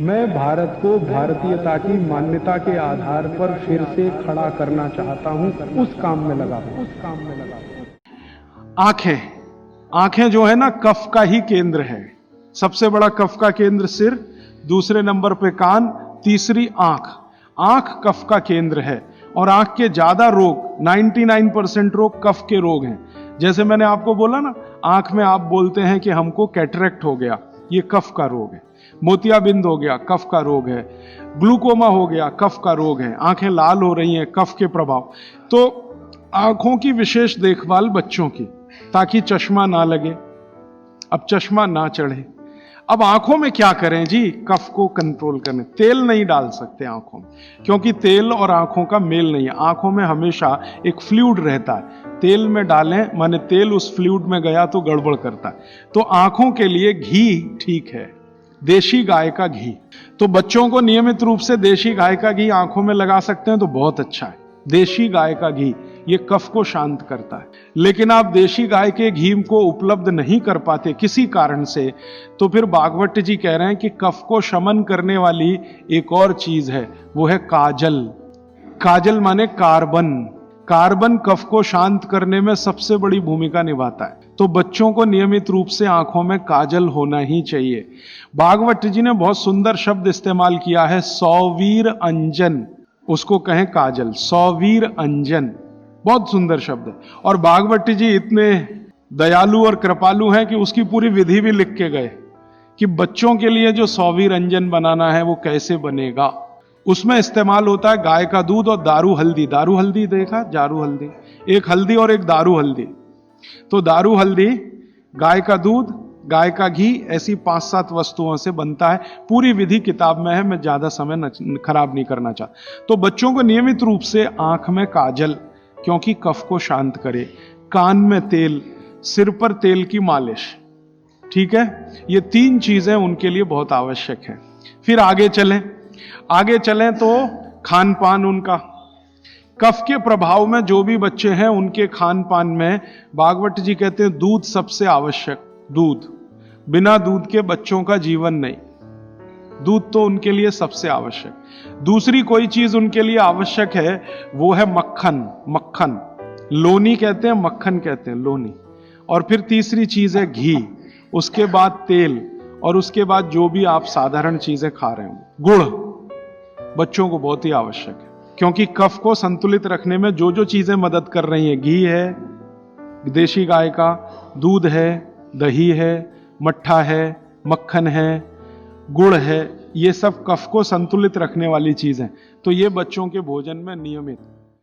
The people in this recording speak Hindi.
मैं भारत को भारतीयता की मान्यता के आधार पर फिर से खड़ा करना चाहता हूं, उस काम में लगा हूं। आंखें, आंखें जो है ना कफ का ही केंद्र है। सबसे बड़ा कफ का केंद्र सिर, दूसरे नंबर पे कान, तीसरी आंख। आंख कफ का केंद्र है और आंख के ज्यादा रोग 99% रोग कफ के रोग हैं। जैसे मैंने आपको बोला ना, आंख में आप बोलते हैं कि हमको कैटरेक्ट हो गया, ये कफ का रोग है। मोतियाबिंद हो गया, कफ का रोग है। ग्लूकोमा हो गया, कफ का रोग है। आंखें लाल हो रही हैं, कफ के प्रभाव। तो आंखों की विशेष देखभाल बच्चों की, ताकि चश्मा ना लगे, अब चश्मा ना चढ़े। अब आंखों में क्या करें जी? कफ को कंट्रोल करने, तेल नहीं डाल सकते आंखों में, क्योंकि तेल और आंखों का मेल नहीं है। आंखों में हमेशा एक फ्लूइड रहता है, तेल में डालें माने तेल उस फ्लूइड में गया तो गड़बड़ करता है। तो आंखों के लिए घी ठीक है, देशी गाय का घी। तो बच्चों को नियमित रूप से देशी गाय का घी आंखों में लगा सकते हैं तो बहुत अच्छा है। देशी गाय का घी ये कफ को शांत करता है। लेकिन आप देशी गाय के घी को उपलब्ध नहीं कर पाते किसी कारण से, तो फिर भागवत जी कह रहे हैं कि कफ को शमन करने वाली एक और चीज है, वो है काजल। काजल माने कार्बन। कार्बन कफ को शांत करने में सबसे बड़ी भूमिका निभाता है। तो बच्चों को नियमित रूप से आंखों में काजल होना ही चाहिए। भागवत जी ने बहुत सुंदर शब्द इस्तेमाल किया है, सौवीर अंजन, उसको कहें काजल, सौवीर अंजन, बहुत सुंदर शब्द है। और भागवत जी इतने दयालु और कृपालु हैं कि उसकी पूरी विधि भी लिख के गए कि बच्चों के लिए जो सौवीर अंजन बनाना है वो कैसे बनेगा। उसमें इस्तेमाल होता है गाय का दूध और दारू हल्दी। दारू हल्दी देखा? जारू हल्दी, एक हल्दी और एक दारू हल्दी। तो दारू हल्दी, गाय का दूध, गाय का घी, ऐसी 5-7 वस्तुओं से बनता है। पूरी विधि किताब में है, मैं ज्यादा समय खराब नहीं करना चाहता। तो बच्चों को नियमित रूप से आंख में काजल, क्योंकि कफ को शांत करे, कान में तेल, सिर पर तेल की मालिश, ठीक है? ये 3 चीजें उनके लिए बहुत आवश्यक है। फिर आगे चलें तो खान पान उनका, कफ के प्रभाव में जो भी बच्चे हैं उनके खान पान में भागवत जी कहते हैं दूध सबसे आवश्यक। दूध, बिना दूध के बच्चों का जीवन नहीं। दूध तो उनके लिए सबसे आवश्यक। दूसरी कोई चीज उनके लिए आवश्यक है, वो है मक्खन। मक्खन, लोनी कहते हैं, मक्खन कहते हैं, लोनी। और फिर तीसरी चीज है घी, उसके बाद तेल, और उसके बाद जो भी आप साधारण चीजें खा रहे हो, गुड़ बच्चों को बहुत ही आवश्यक है। क्योंकि कफ को संतुलित रखने में जो जो चीजें मदद कर रही हैं, घी है देशी गाय का, दूध है, दही है, मट्ठा है, मक्खन है, गुड़ है, ये सब कफ को संतुलित रखने वाली चीज है। तो ये बच्चों के भोजन में नियमित